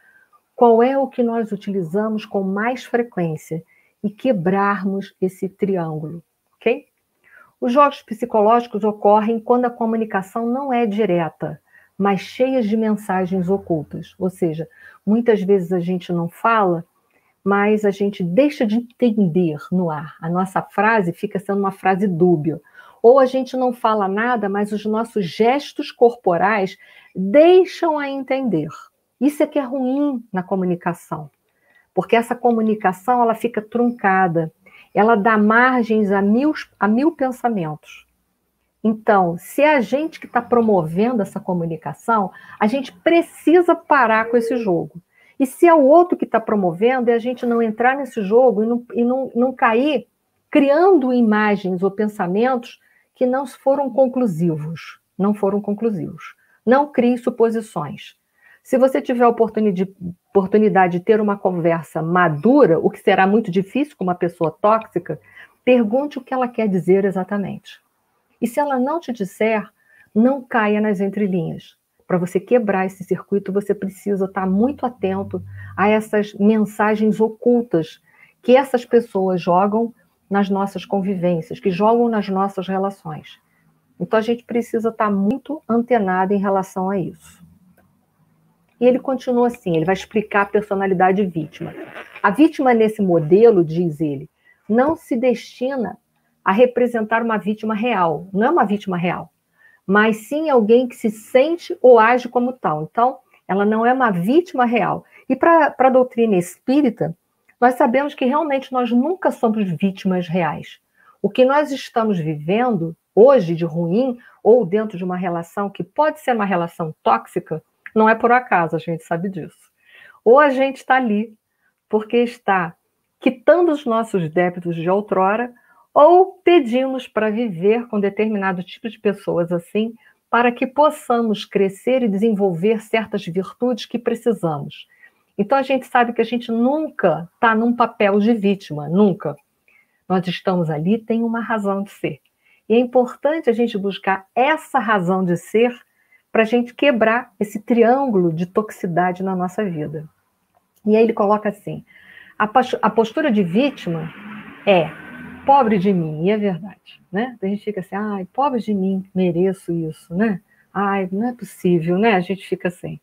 qual é o que nós utilizamos com mais frequência e quebrarmos esse triângulo, ok? Os jogos psicológicos ocorrem quando a comunicação não é direta, mas cheia de mensagens ocultas. Ou seja, muitas vezes a gente não fala, mas a gente deixa de entender no ar. A nossa frase fica sendo uma frase dúbia. Ou a gente não fala nada, mas os nossos gestos corporais deixam a entender. Isso é que é ruim na comunicação, porque essa comunicação ela fica truncada. ela dá margens a mil pensamentos. Então, se é a gente que está promovendo essa comunicação, a gente precisa parar com esse jogo. E se é o outro que está promovendo, é a gente não entrar nesse jogo e não cair criando imagens ou pensamentos que não foram conclusivos. Não foram conclusivos. Não crie suposições. Se você tiver a oportunidade de ter uma conversa madura, o que será muito difícil com uma pessoa tóxica, pergunte o que ela quer dizer exatamente. E se ela não te disser, não caia nas entrelinhas. Para você quebrar esse circuito, você precisa estar muito atento a essas mensagens ocultas que essas pessoas jogam nas nossas convivências, que jogam nas nossas relações. Então, a gente precisa estar muito antenado em relação a isso. E ele continua assim, ele vai explicar a personalidade vítima. A vítima nesse modelo, diz ele, não se destina a representar uma vítima real, não é uma vítima real, mas sim alguém que se sente ou age como tal. Então, ela não é uma vítima real. E para a doutrina espírita, nós sabemos que realmente nós nunca somos vítimas reais. O que nós estamos vivendo hoje de ruim, ou dentro de uma relação que pode ser uma relação tóxica, não é por acaso, a gente sabe disso. Ou a gente está ali porque está quitando os nossos débitos de outrora, ou pedimos para viver com determinado tipo de pessoas assim, para que possamos crescer e desenvolver certas virtudes que precisamos. Então a gente sabe que a gente nunca está num papel de vítima, nunca. Nós estamos ali, tem uma razão de ser. E é importante a gente buscar essa razão de ser para a gente quebrar esse triângulo de toxicidade na nossa vida. E aí ele coloca assim, a postura de vítima é pobre de mim, e é verdade, né? A gente fica assim, ai, pobre de mim, mereço isso, né? Ai, não é possível, né? A gente fica assim.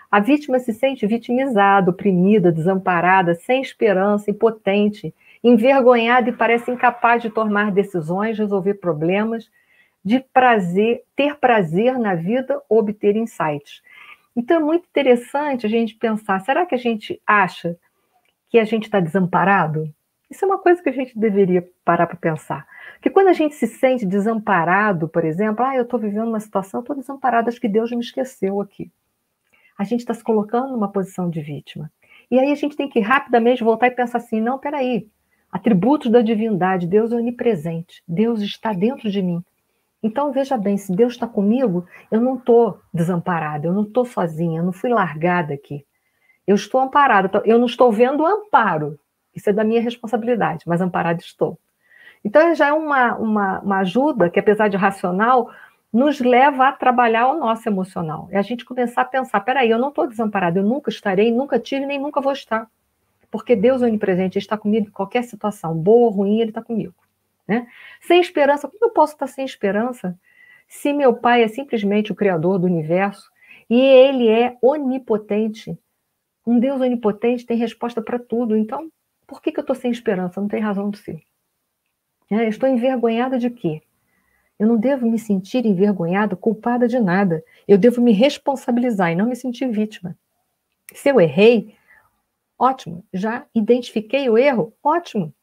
A vítima se sente vitimizada, oprimida, desamparada, sem esperança, impotente, envergonhada e parece incapaz de tomar decisões, resolver problemas, de ter prazer na vida, obter insights. Então é muito interessante a gente pensar, será que a gente acha que a gente está desamparado? Isso é uma coisa que a gente deveria parar para pensar. Porque quando a gente se sente desamparado, por exemplo, eu estou vivendo uma situação, eu estou desamparado, acho que Deus me esqueceu aqui. A gente está se colocando numa posição de vítima. E aí a gente tem que rapidamente voltar e pensar assim, não, peraí, atributos da divindade, Deus é onipresente, Deus está dentro de mim. Então, veja bem, se Deus está comigo, eu não estou desamparada, eu não estou sozinha, eu não fui largada aqui. Eu estou amparada, eu não estou vendo o amparo. Isso é da minha responsabilidade, mas amparada estou. Então, já é uma ajuda que, apesar de racional, nos leva a trabalhar o nosso emocional. É a gente começar a pensar, peraí, eu não estou desamparada, eu nunca estarei, nunca tive, nem nunca vou estar. Porque Deus é onipresente, Ele está comigo em qualquer situação, boa ou ruim, Ele está comigo. Né? Sem esperança, como eu posso estar sem esperança se meu Pai é simplesmente o Criador do universo e Ele é onipotente? Um Deus onipotente tem resposta para tudo, então por que eu estou sem esperança? Não tem razão de ser. Eu estou envergonhada de quê? Eu não devo me sentir envergonhada, culpada de nada. Eu devo me responsabilizar e não me sentir vítima. Se eu errei, ótimo. Já identifiquei o erro? Ótimo.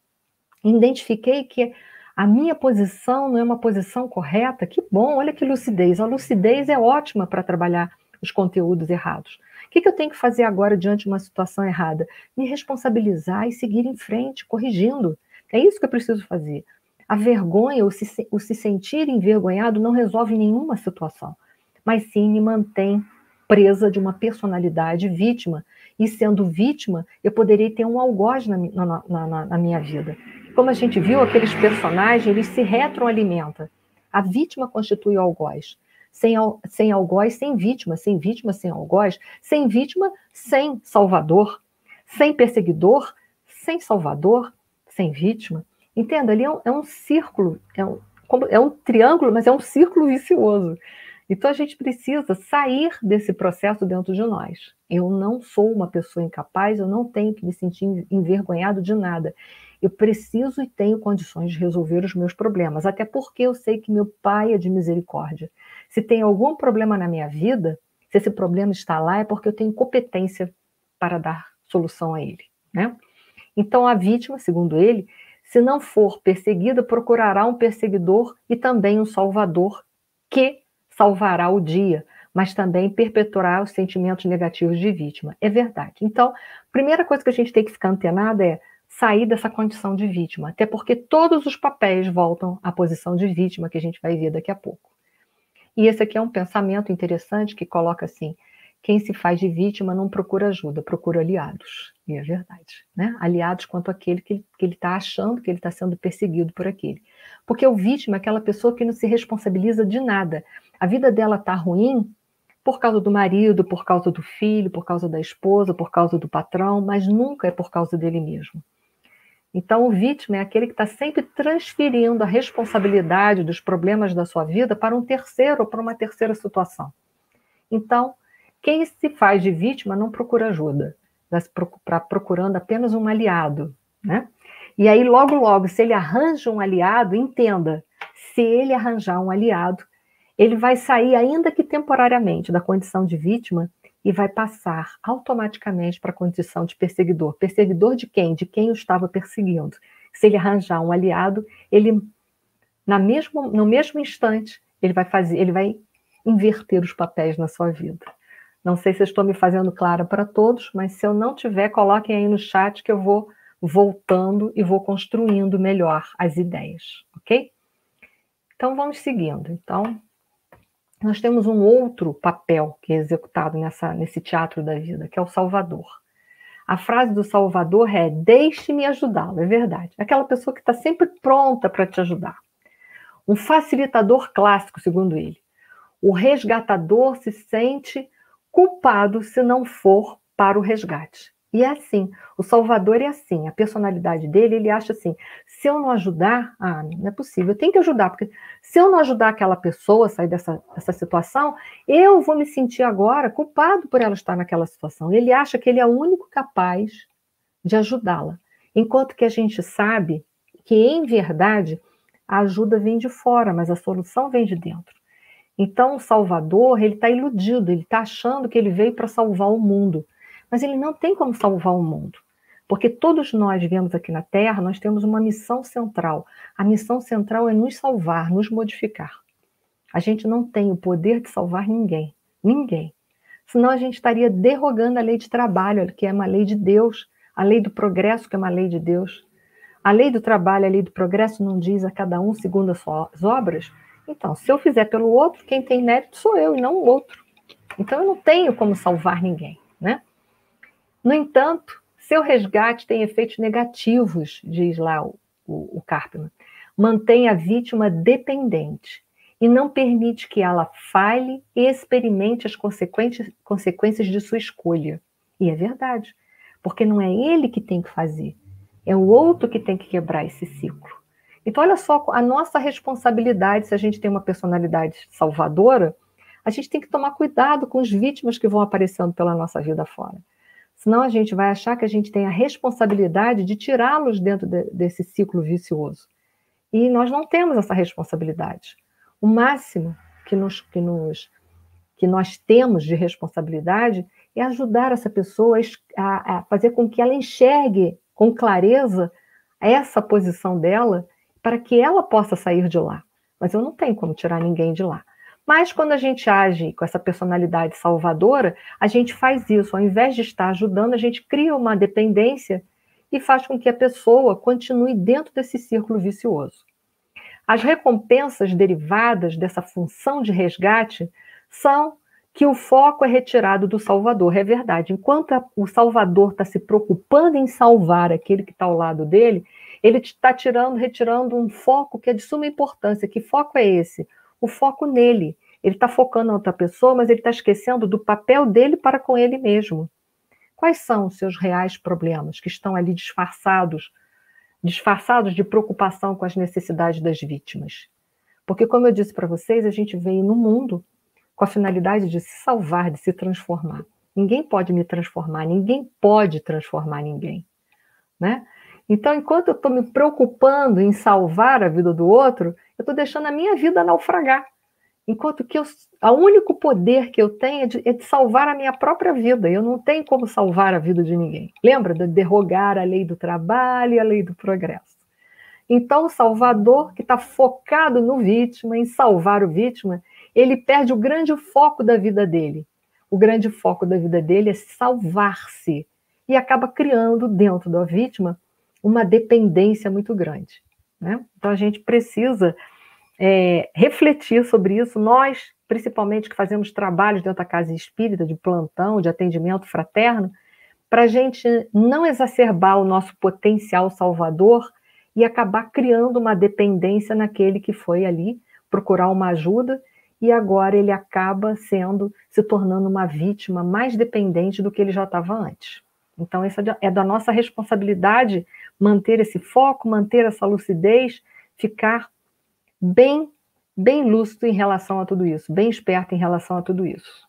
Identifiquei que a minha posição não é uma posição correta? Que bom, olha que lucidez. A lucidez é ótima para trabalhar os conteúdos errados. O que eu tenho que fazer agora diante de uma situação errada? Me responsabilizar e seguir em frente, corrigindo. É isso que eu preciso fazer. A vergonha, o se sentir envergonhado não resolve nenhuma situação, mas sim me mantém presa de uma personalidade vítima. E sendo vítima, eu poderia ter um algoz na minha vida. Como a gente viu, aqueles personagens, eles se retroalimentam. A vítima constitui o algoz. Sem algoz, sem vítima. Sem vítima, sem algoz. Sem vítima, sem salvador. Sem perseguidor, sem salvador, sem vítima. Entenda, ali é um círculo, é um triângulo, mas é um círculo vicioso. Então a gente precisa sair desse processo dentro de nós. Eu não sou uma pessoa incapaz, eu não tenho que me sentir envergonhado de nada. Eu preciso e tenho condições de resolver os meus problemas, até porque eu sei que meu Pai é de misericórdia. Se tem algum problema na minha vida, se esse problema está lá, é porque eu tenho competência para dar solução a ele, né? Então a vítima, segundo ele, Se não for perseguida, procurará um perseguidor e também um salvador que salvará o dia, mas também perpetuará os sentimentos negativos de vítima. É verdade. Então, a primeira coisa que a gente tem que ficar antenada é sair dessa condição de vítima, até porque todos os papéis voltam à posição de vítima, que a gente vai ver daqui a pouco. E esse aqui é um pensamento interessante que coloca assim: quem se faz de vítima não procura ajuda, procura aliados. E é verdade, né? Aliados quanto àquele que ele está achando que ele está sendo perseguido por aquele. Porque o vítima é aquela pessoa que não se responsabiliza de nada. A vida dela está ruim por causa do marido, por causa do filho, por causa da esposa, por causa do patrão, mas nunca é por causa dele mesmo. Então, o vítima é aquele que está sempre transferindo a responsabilidade dos problemas da sua vida para um terceiro ou para uma terceira situação. Então, quem se faz de vítima não procura ajuda, está procurando apenas um aliado, né? E aí, logo, logo, se ele arranja um aliado, entenda, se ele arranjar um aliado, ele vai sair, ainda que temporariamente, da condição de vítima e vai passar automaticamente para a condição de perseguidor. Perseguidor de quem? De quem o estava perseguindo. Se ele arranjar um aliado, ele, no mesmo instante, ele vai inverter os papéis na sua vida. Não sei se eu estou me fazendo clara para todos, mas se eu não tiver, coloquem aí no chat que eu vou voltando e vou construindo melhor as ideias, ok? Então, vamos seguindo. Então, nós temos um outro papel que é executado nesse teatro da vida, que é o Salvador. A frase do Salvador é: deixe-me ajudá-lo, é verdade. Aquela pessoa que está sempre pronta para te ajudar. Um facilitador clássico, segundo ele. O resgatador se sente culpado se não for para o resgate. E é assim, o Salvador é assim, a personalidade dele, ele acha assim: se eu não ajudar, não é possível, eu tenho que ajudar, porque se eu não ajudar aquela pessoa a sair dessa situação, eu vou me sentir agora culpado por ela estar naquela situação. Ele acha que ele é o único capaz de ajudá-la, enquanto que a gente sabe que, em verdade, a ajuda vem de fora, mas a solução vem de dentro. Então, o Salvador, ele está iludido, ele está achando que ele veio para salvar o mundo. Mas ele não tem como salvar o mundo. Porque todos nós vivemos aqui na Terra, nós temos uma missão central. A missão central é nos salvar, nos modificar. A gente não tem o poder de salvar ninguém. Ninguém. Senão a gente estaria derrogando a lei de trabalho, que é uma lei de Deus. A lei do progresso, que é uma lei de Deus. A lei do trabalho, a lei do progresso não diz a cada um segundo as suas obras? Então, se eu fizer pelo outro, quem tem mérito sou eu e não o outro. Então, eu não tenho como salvar ninguém, né? No entanto, seu resgate tem efeitos negativos, diz lá o Karpman. Mantém a vítima dependente e não permite que ela falhe e experimente as consequências de sua escolha. E é verdade, porque não é ele que tem que fazer, é o outro que tem que quebrar esse ciclo. Então, olha só a nossa responsabilidade. Se a gente tem uma personalidade salvadora, a gente tem que tomar cuidado com as vítimas que vão aparecendo pela nossa vida fora. Senão a gente vai achar que a gente tem a responsabilidade de tirá-los dentro desse ciclo vicioso. E nós não temos essa responsabilidade. O máximo que nós temos de responsabilidade é ajudar essa pessoa a fazer com que ela enxergue com clareza essa posição dela para que ela possa sair de lá. Mas eu não tenho como tirar ninguém de lá. Mas quando a gente age com essa personalidade salvadora, a gente faz isso. Ao invés de estar ajudando, a gente cria uma dependência e faz com que a pessoa continue dentro desse círculo vicioso. As recompensas derivadas dessa função de resgate são que o foco é retirado do salvador. É verdade. Enquanto o salvador está se preocupando em salvar aquele que está ao lado dele, ele está retirando um foco que é de suma importância. Que foco é esse? O foco nele. Ele está focando na outra pessoa, mas ele está esquecendo do papel dele para com ele mesmo. Quais são os seus reais problemas que estão ali disfarçados de preocupação com as necessidades das vítimas? Porque, como eu disse para vocês, a gente veio no mundo com a finalidade de se salvar, de se transformar. Ninguém pode me transformar, ninguém pode transformar ninguém, né? Então, enquanto eu estou me preocupando em salvar a vida do outro, eu estou deixando a minha vida naufragar. Enquanto que o único poder que eu tenho é de salvar a minha própria vida. Eu não tenho como salvar a vida de ninguém. Lembra de derrogar a lei do trabalho e a lei do progresso. Então, o salvador, que está focado no vítima, em salvar o vítima, ele perde o grande foco da vida dele. O grande foco da vida dele é salvar-se. E acaba criando dentro da vítima uma dependência muito grande, né? Então, a gente precisa refletir sobre isso. Nós, principalmente, que fazemos trabalhos dentro da casa espírita, de plantão, de atendimento fraterno, para a gente não exacerbar o nosso potencial salvador e acabar criando uma dependência naquele que foi ali procurar uma ajuda e agora ele acaba se tornando uma vítima mais dependente do que ele já estava antes. Então, isso é da nossa responsabilidade manter esse foco, manter essa lucidez, ficar bem lúcido em relação a tudo isso, bem esperto em relação a tudo isso.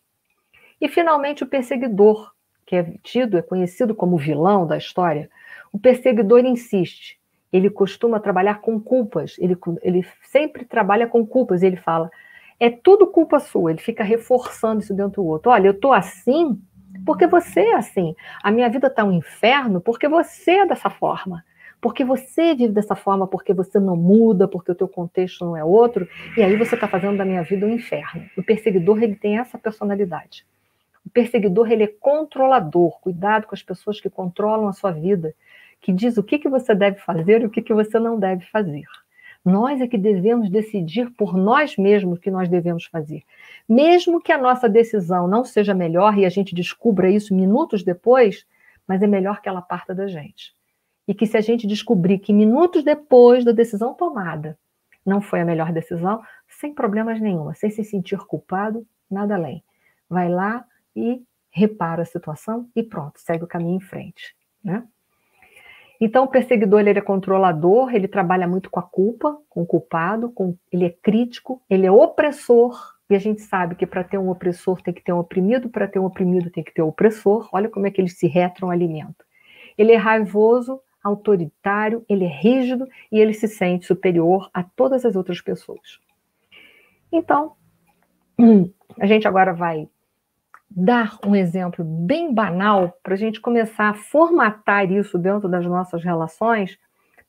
E, finalmente, o perseguidor, que é conhecido como vilão da história. O perseguidor insiste, ele costuma trabalhar com culpas, ele sempre trabalha com culpas, ele fala, é tudo culpa sua, ele fica reforçando isso dentro do outro. Olha, eu estou assim porque você é assim, a minha vida está um inferno porque você é dessa forma, porque você vive dessa forma, porque você não muda, porque o teu contexto não é outro, e aí você está fazendo da minha vida um inferno. O perseguidor, ele tem essa personalidade. O perseguidor, ele é controlador. Cuidado com as pessoas que controlam a sua vida, que diz o que você deve fazer e o que você não deve fazer. Nós é que devemos decidir por nós mesmos o que nós devemos fazer. Mesmo que a nossa decisão não seja melhor e a gente descubra isso minutos depois, mas é melhor que ela parta da gente. E que se a gente descobrir que minutos depois da decisão tomada não foi a melhor decisão, sem problemas nenhuma, sem se sentir culpado, nada além. Vai lá e repara a situação e pronto, segue o caminho em frente, né? Então, o perseguidor, ele é controlador, ele trabalha muito com a culpa, com o culpado, ele é crítico, ele é opressor, e a gente sabe que para ter um opressor tem que ter um oprimido, para ter um oprimido tem que ter um opressor. Olha como é que eles se retroalimentam. Ele é raivoso, autoritário, ele é rígido e ele se sente superior a todas as outras pessoas. Então, a gente agora vai dar um exemplo bem banal para a gente começar a formatar isso dentro das nossas relações,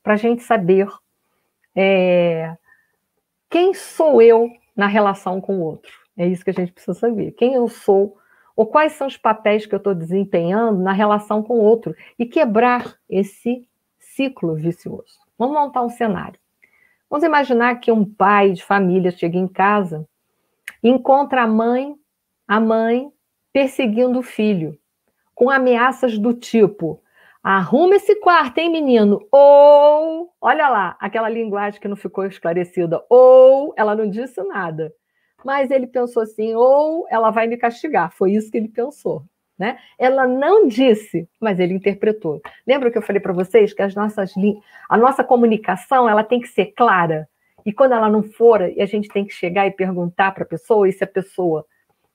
para a gente saber quem sou eu na relação com o outro. É isso que a gente precisa saber. Quem eu sou, ou quais são os papéis que eu estou desempenhando na relação com o outro, e quebrar esse ciclo vicioso. Vamos montar um cenário. Vamos imaginar que um pai de família chega em casa e encontra a mãe perseguindo o filho, com ameaças do tipo, arruma esse quarto, hein, menino? Ou, olha lá, aquela linguagem que não ficou esclarecida, ou ela não disse nada. Mas ele pensou assim, ou ela vai me castigar. Foi isso que ele pensou, né? Ela não disse, mas ele interpretou. Lembra que eu falei para vocês que a nossa comunicação ela tem que ser clara? E quando ela não for, a gente tem que chegar e perguntar para a pessoa, e se a pessoa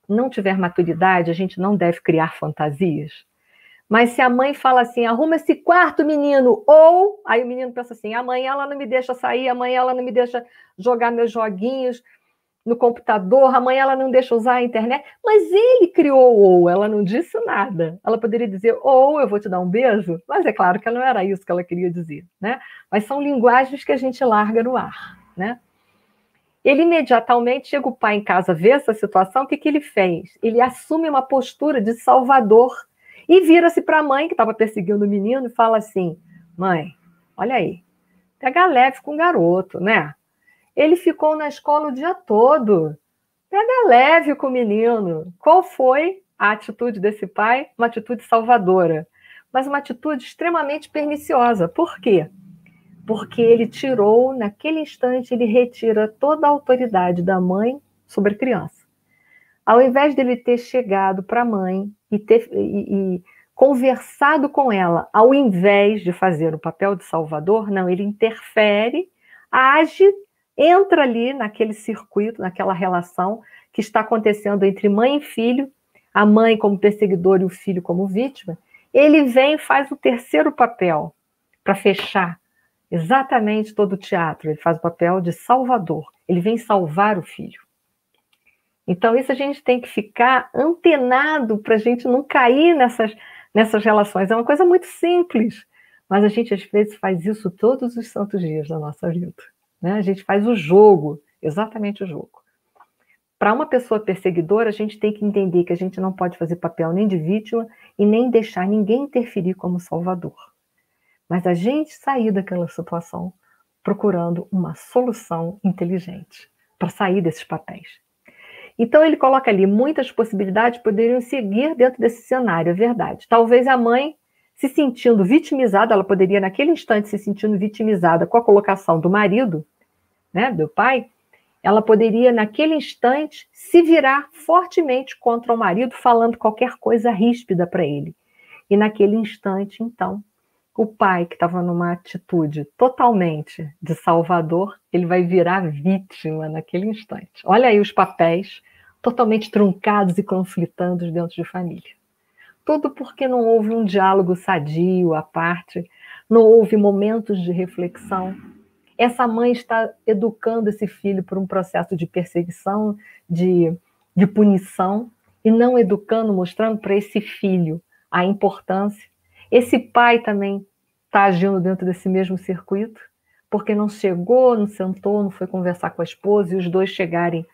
não tiver maturidade, a gente não deve criar fantasias. Mas se a mãe fala assim, arruma esse quarto, menino, ou... Aí o menino pensa assim, amanhã ela não me deixa sair, amanhã ela não me deixa jogar meus joguinhos no computador, amanhã ela não deixa usar a internet. Mas ele criou ou, ela não disse nada. Ela poderia dizer, ou eu vou te dar um beijo, mas é claro que não era isso que ela queria dizer, né? Mas são linguagens que a gente larga no ar, né? Ele imediatamente chega o pai em casa, vê essa situação, o que ele fez? Ele assume uma postura de salvador e vira-se para a mãe, que estava perseguindo o menino, e fala assim, mãe, olha aí, pega leve com o garoto, né? Ele ficou na escola o dia todo, pega leve com o menino. Qual foi a atitude desse pai? Uma atitude salvadora, mas uma atitude extremamente perniciosa. Por quê? Porque ele tirou, naquele instante, ele retira toda a autoridade da mãe sobre a criança. Ao invés dele ter chegado para a mãe e conversado com ela, ao invés de fazer o papel de salvador, não, ele interfere, age, entra ali naquele circuito, naquela relação que está acontecendo entre mãe e filho, a mãe como perseguidora e o filho como vítima. Ele vem e faz o terceiro papel para fechar exatamente todo o teatro. Ele faz o papel de salvador. Ele vem salvar o filho. Então, isso a gente tem que ficar antenado para a gente não cair nessas relações. É uma coisa muito simples, Mas a gente, às vezes, faz isso todos os santos dias da nossa vida, né? A gente faz o jogo, exatamente o jogo. Para uma pessoa perseguidora, a gente tem que entender que a gente não pode fazer papel nem de vítima e nem deixar ninguém interferir como salvador. Mas a gente sair daquela situação procurando uma solução inteligente para sair desses papéis. Então ele coloca ali, muitas possibilidades poderiam seguir dentro desse cenário, é verdade. Talvez a mãe se sentindo vitimizada, ela poderia naquele instante se sentindo vitimizada com a colocação do marido, né, do pai, ela poderia naquele instante se virar fortemente contra o marido, falando qualquer coisa ríspida para ele. E naquele instante, então, o pai, que estava numa atitude totalmente de salvador, ele vai virar vítima naquele instante. Olha aí os papéis totalmente truncados e conflitando dentro de família. Tudo porque não houve um diálogo sadio à parte, não houve momentos de reflexão. Essa mãe está educando esse filho por um processo de perseguição, de punição, e não educando, mostrando para esse filho a importância. Esse pai também está agindo dentro desse mesmo circuito, porque não chegou, não sentou, não foi conversar com a esposa, e os dois chegarem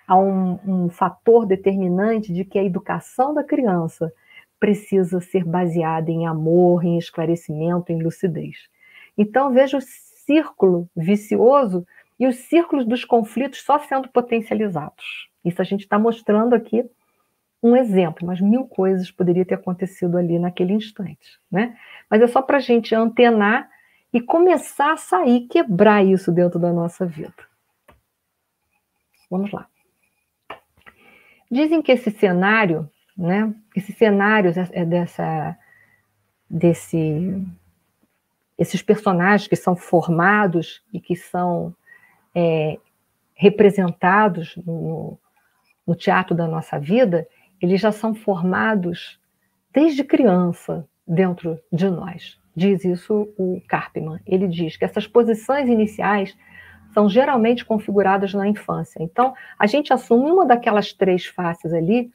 a um fator determinante de que a educação da criança precisa ser baseada em amor, em esclarecimento, em lucidez. Então, veja o círculo vicioso e os círculos dos conflitos só sendo potencializados. Isso a gente está mostrando aqui um exemplo, mas 1000 coisas poderiam ter acontecido ali naquele instante, né? Mas é só para a gente antenar e começar a sair, quebrar isso dentro da nossa vida. Vamos lá. Dizem que esse cenário, né? Esse cenário esses personagens que são formados e que são representados no teatro da nossa vida, eles já são formados desde criança dentro de nós. Diz isso o Karpman. Ele diz que essas posições iniciais são geralmente configuradas na infância. Então, a gente assume uma daquelas 3 faces ali,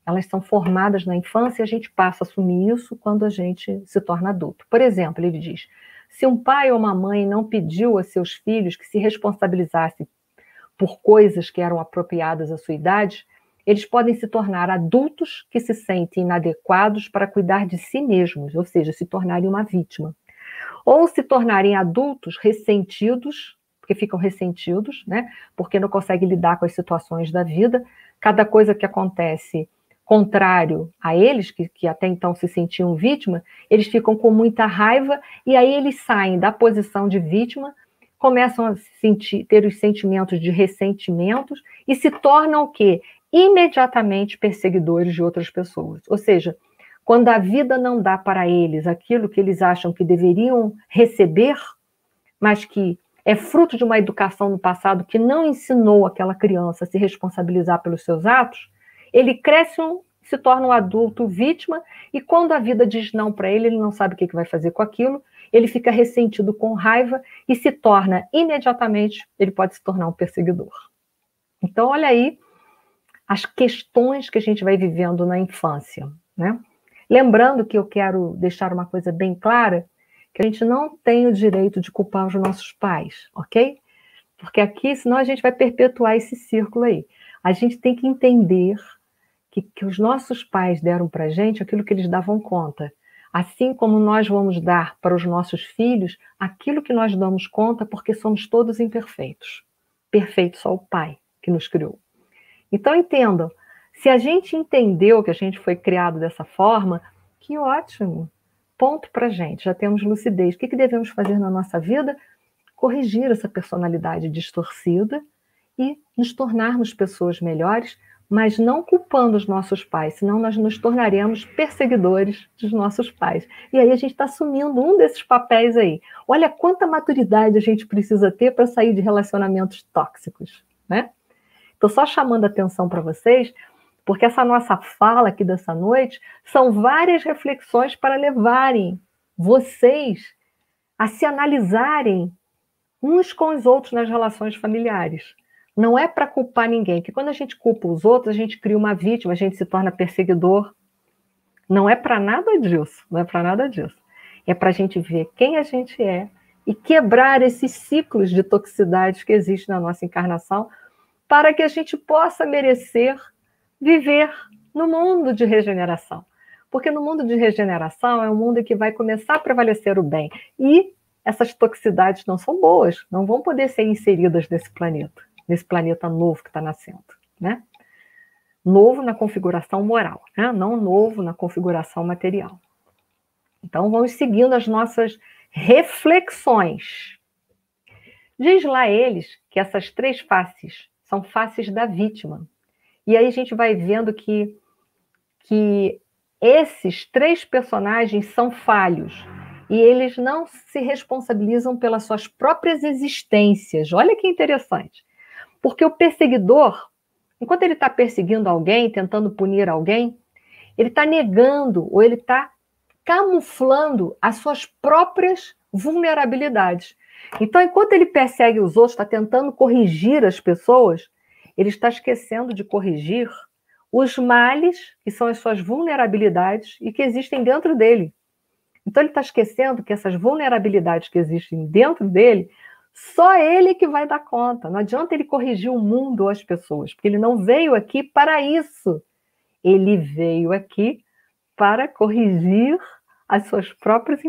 elas são formadas na infância e a gente passa a assumir isso quando a gente se torna adulto. Por exemplo, ele diz, se um pai ou uma mãe não pediu a seus filhos que se responsabilizassem por coisas que eram apropriadas à sua idade, eles podem se tornar adultos que se sentem inadequados para cuidar de si mesmos, ou seja, se tornarem uma vítima. Ou se tornarem adultos ressentidos, porque ficam ressentidos, né? Porque não conseguem lidar com as situações da vida. Cada coisa que acontece contrário a eles, que até então se sentiam vítima, eles ficam com muita raiva e aí eles saem da posição de vítima, começam a ter os sentimentos de ressentimentos e se tornam o quê? Imediatamente perseguidores de outras pessoas. Ou seja, quando a vida não dá para eles aquilo que eles acham que deveriam receber, mas que é fruto de uma educação no passado que não ensinou aquela criança a se responsabilizar pelos seus atos, ele cresce, se torna um adulto vítima, e quando a vida diz não para ele, ele não sabe o que vai fazer com aquilo, ele fica ressentido com raiva e se torna imediatamente, ele pode se tornar um perseguidor. Então, olha aí as questões que a gente vai vivendo na infância, né? Lembrando que eu quero deixar uma coisa bem clara, que a gente não tem o direito de culpar os nossos pais, ok? Porque aqui, senão a gente vai perpetuar esse círculo aí. A gente tem que entender que os nossos pais deram para a gente aquilo que eles davam conta. Assim como nós vamos dar para os nossos filhos aquilo que nós damos conta, porque somos todos imperfeitos. Perfeito só o Pai que nos criou. Então entendam, se a gente entendeu que a gente foi criado dessa forma, que ótimo, ponto para a gente, já temos lucidez. O que devemos fazer na nossa vida? Corrigir essa personalidade distorcida e nos tornarmos pessoas melhores, mas não culpando os nossos pais, senão nós nos tornaremos perseguidores dos nossos pais. E aí a gente está assumindo um desses papéis aí. Olha quanta maturidade a gente precisa ter para sair de relacionamentos tóxicos, né? Estou só chamando a atenção para vocês, porque essa nossa fala aqui dessa noite são várias reflexões para levarem vocês a se analisarem uns com os outros nas relações familiares. Não é para culpar ninguém, porque quando a gente culpa os outros, a gente cria uma vítima, a gente se torna perseguidor. Não é para nada disso, não é para nada disso. É para a gente ver quem a gente é e quebrar esses ciclos de toxicidade que existem na nossa encarnação, para que a gente possa merecer viver no mundo de regeneração. Porque no mundo de regeneração é um mundo que vai começar a prevalecer o bem. E essas toxicidades não são boas, não vão poder ser inseridas nesse planeta novo que está nascendo, né? Novo na configuração moral, né? Não novo na configuração material. Então, vamos seguindo as nossas reflexões. Diz lá eles que essas 3 faces são faces da vítima. E aí a gente vai vendo que esses 3 personagens são falhos. E eles não se responsabilizam pelas suas próprias existências. Olha que interessante. Porque o perseguidor, enquanto ele está perseguindo alguém, tentando punir alguém, ele está negando ou ele está camuflando as suas próprias vulnerabilidades. Então, enquanto ele persegue os outros, está tentando corrigir as pessoas, ele está esquecendo de corrigir os males, que são as suas vulnerabilidades e que existem dentro dele. Então, ele está esquecendo que essas vulnerabilidades que existem dentro dele, só ele que vai dar conta. Não adianta ele corrigir o mundo ou as pessoas, porque ele não veio aqui para isso. Ele veio aqui para corrigir as suas próprias